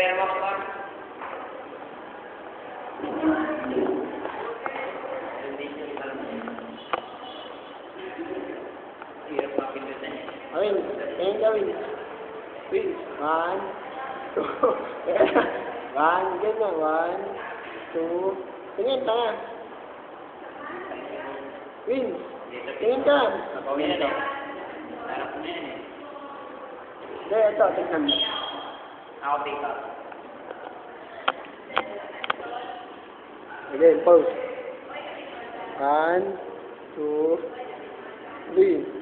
pera mo pa. Win, tingin ka, Win. Win, 1, 2, 1, ganyan, 1, 2, tingin, tanga. Win, tingin ka. Napawin na eh. Harap na yan eh. Hindi, ito, tingnan mo. Ako take up. Again, pause. 1, 2, 3.